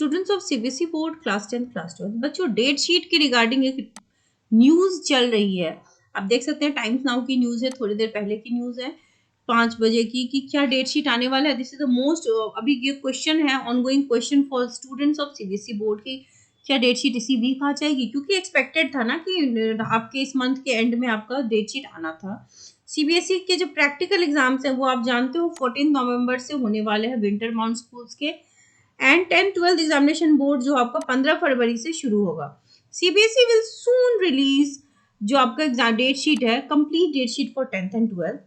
Students of CBSE board class 10 class 12। बच्चों date sheet के regarding एक न्यूज चल रही है। आप देख सकते हैं टाइम्स नाउ की न्यूज है, थोड़ी देर पहले की न्यूज है 5 बजे की कि क्या डेट शीट आने वाला है। दिस इज द मोस्ट अभी ये क्वेश्चन है, ongoing question for students of CBSE board की क्या डेट शीट इसी वीक आ जाएगी, क्योंकि एक्सपेक्टेड था ना कि आपके इस मंथ के एंड में आपका डेट शीट आना था। सीबीएसई के जो प्रैक्टिकल एग्जाम्स हैं वो आप जानते हो 14 नवंबर से होने वाले हैं विंटर माउंट स्कूल्स के, एंड 10th-12th एग्जामिनेशन बोर्ड जो आपका 15 फरवरी से शुरू होगा। सीबीएसई विल सून रिलीज जो आपका एग्जाम डेट शीट है, complete date sheet for 10th and 12th।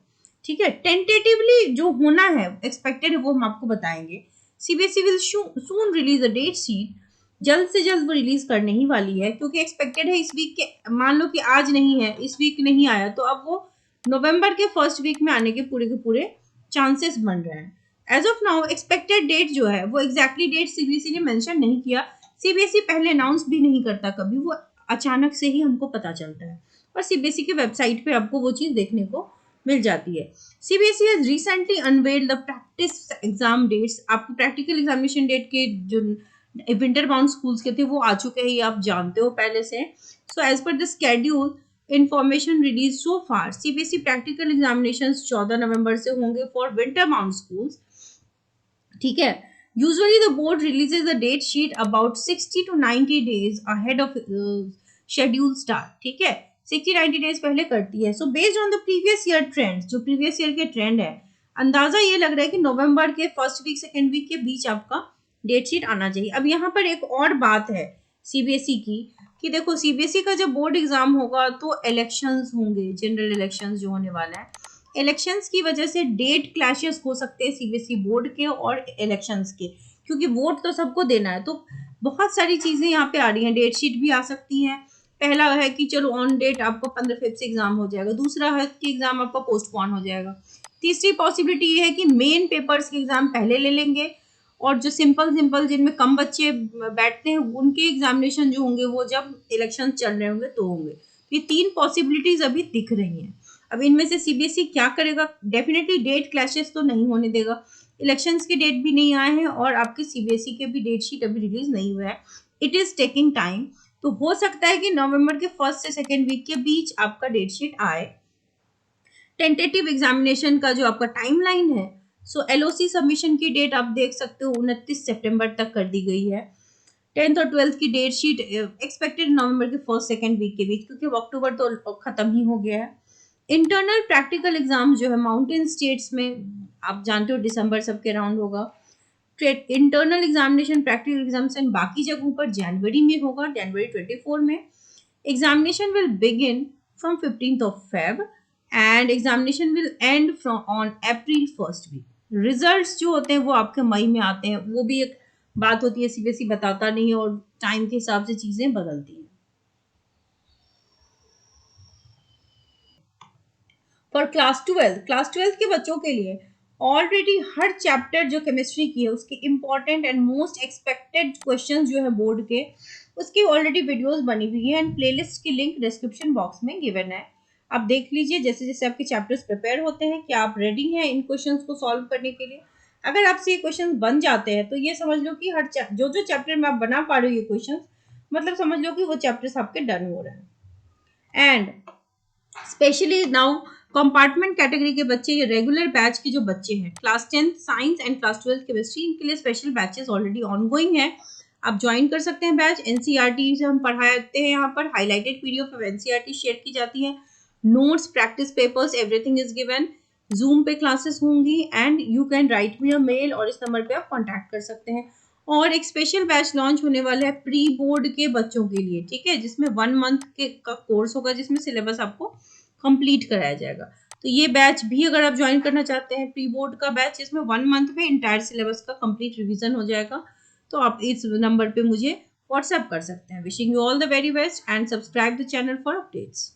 ठीक है, टेंटेटिवली जो होना है एक्सपेक्टेड है वो हम आपको बताएंगे। CBSE will soon release a date sheet, जल्द से जल्द वो रिलीज करने ही वाली है, क्योंकि एक्सपेक्टेड है इस वीक के, मान लो कि आज नहीं है, इस वीक नहीं आया तो अब वो नवंबर के फर्स्ट वीक में आने के पूरे चांसेस बन रहे हैं। As of now expected date जो है वो एग्जैक्टली डेट सीबीएसई ने मेंशन नहीं किया। सीबीएसई पहले अनाउंस भी नहीं करता कभी, वो अचानक से ही हमको पता चलता है और सीबीएसई के वेबसाइट पे आपको वो चीज देखने को मिल जाती है। CBSE has recently unveiled the practice exam dates. आपको प्रैक्टिकल एग्जामिनेशन डेट के जो विंटर बाउंड स्कूल्स के थे वो आ चुके हैं, ये आप जानते हो पहले से। So as per the schedule information release so far, CBSE practical examinations 14 नवंबर से होंगे फॉर विंटर बाउंड स्कूल्स। ठीक है, usually the board releases the date sheet about 60 to 90 days ahead of schedule start. ठीक है, 60-90 डेज पहले करती है। So based on the previous year trend, जो प्रीवियस ईयर के ट्रेंड है, अंदाजा ये लग रहा है कि नवंबर के फर्स्ट वीक सेकेंड वीक के बीच आपका डेट शीट आना चाहिए। अब यहाँ पर एक और बात है सीबीएसई की कि देखो सीबीएसई का जब बोर्ड एग्जाम होगा तो इलेक्शंस होंगे, जनरल इलेक्शंस जो होने वाला है, इलेक्शंस की वजह से डेट क्लैशेस हो सकते हैं सीबीएसई बोर्ड के और इलेक्शंस के, क्योंकि वोट तो सबको देना है। तो बहुत सारी चीजें यहाँ पे आ रही हैं, डेट शीट भी आ सकती है। पहला है कि चलो ऑन डेट आपको 15 फेब से एग्जाम हो जाएगा, दूसरा है कि एग्जाम आपका पोस्टपोन हो जाएगा, तीसरी पॉसिबिलिटी ये है कि मेन पेपर्स के एग्जाम पहले ले लेंगे और जो सिंपल जिनमें कम बच्चे बैठते हैं उनके एग्जामिनेशन जो होंगे वो जब इलेक्शन चल रहे होंगे तो होंगे। ये 3 पॉसिबिलिटीज अभी दिख रही हैं। अब इनमें से सीबीएसई क्या करेगा, डेफिनेटली डेट क्लैशेस तो नहीं होने देगा। इलेक्शंस के डेट भी नहीं आए हैं और आपके सीबीएसई के भी डेट शीट अभी रिलीज नहीं हुआ है, इट इज टेकिंग टाइम। तो हो सकता है कि नवंबर के फर्स्ट से सेकेंड वीक के बीच आपका डेट शीट आए। टेंटेटिव एग्जामिनेशन का जो आपका टाइमलाइन है, सो एलओसी सबमिशन की डेट आप देख सकते हो 29 सितंबर तक कर दी गई है। 10th और 12th की डेट शीट एक्सपेक्टेड नवंबर के फर्स्ट सेकेंड वीक के बीच, क्योंकि अक्टूबर तो खत्म ही हो गया है। इंटरनल प्रैक्टिकल एग्जाम जो है माउंटेन स्टेट्स में आप जानते हो दिसंबर सबके राउंड होगा। इंटरनल एग्जामिनेशन प्रैक्टिकल एग्जामिनेशन बाकी जगहों पर जनवरी में होगा, जनवरी 24 में। Examination will begin from 15th of Feb and examination will end from on April first week. Results जो होते हैं वो आपके मई में आते हैं, वो भी एक बात होती है, सीबीएसई बताता नहीं है और टाइम के हिसाब से चीजें बदलती हैं। फॉर क्लास 12 के बच्चों के लिए ऑलरेडी हर चैप्टर जो केमिस्ट्री की है उसके important and most expected question जो है बोर्ड के, उसकी ऑलरेडी वीडियोस बनी हुई है एंड प्लेलिस्ट की लिंक डिस्क्रिप्शन बॉक्स में गिवन है। आप देख लीजिए जैसे जैसे आपके चैप्टर्स प्रिपेयर होते हैं, क्या आप रेडी हैं इन क्वेश्चंस को सॉल्व करने के लिए। अगर आपसे ये क्वेश्चन बन जाते हैं तो ये समझ लो कि हर जो चैप्टर में आप बना पा रहे हो ये क्वेश्चन, मतलब समझ लो कि वो चैप्टर्स आपके डन हो रहे हैं। And specially now compartment category के बच्चे, ये रेगुलर बैच के जो बच्चे हैं class 10 science and class 12 chemistry, इनके लिए स्पेशल बैचेस ऑलरेडी ऑनगोइंग है, आप ज्वाइन कर सकते हैं बैच। एनसीईआरटी से हम पढ़ाते हैं, यहाँ पर highlighted PDF of NCERT share की जाती है, notes practice papers everything is given, Zoom पे क्लासेस होंगी and you can write me a mail और इस नंबर पे आप कॉन्टैक्ट कर सकते हैं। और एक स्पेशल बैच लॉन्च होने वाला है प्री बोर्ड के बच्चों के लिए, ठीक है, जिसमें 1 month का कोर्स होगा जिसमें सिलेबस आपको कंप्लीट कराया जाएगा। तो ये बैच भी अगर आप ज्वाइन करना चाहते हैं, प्री बोर्ड का बैच, इसमें 1 month में इंटायर सिलेबस का कंप्लीट रिवीजन हो जाएगा, तो आप इस नंबर पे मुझे व्हाट्सएप कर सकते हैं। Wishing you all the very best and subscribe the channel for updates.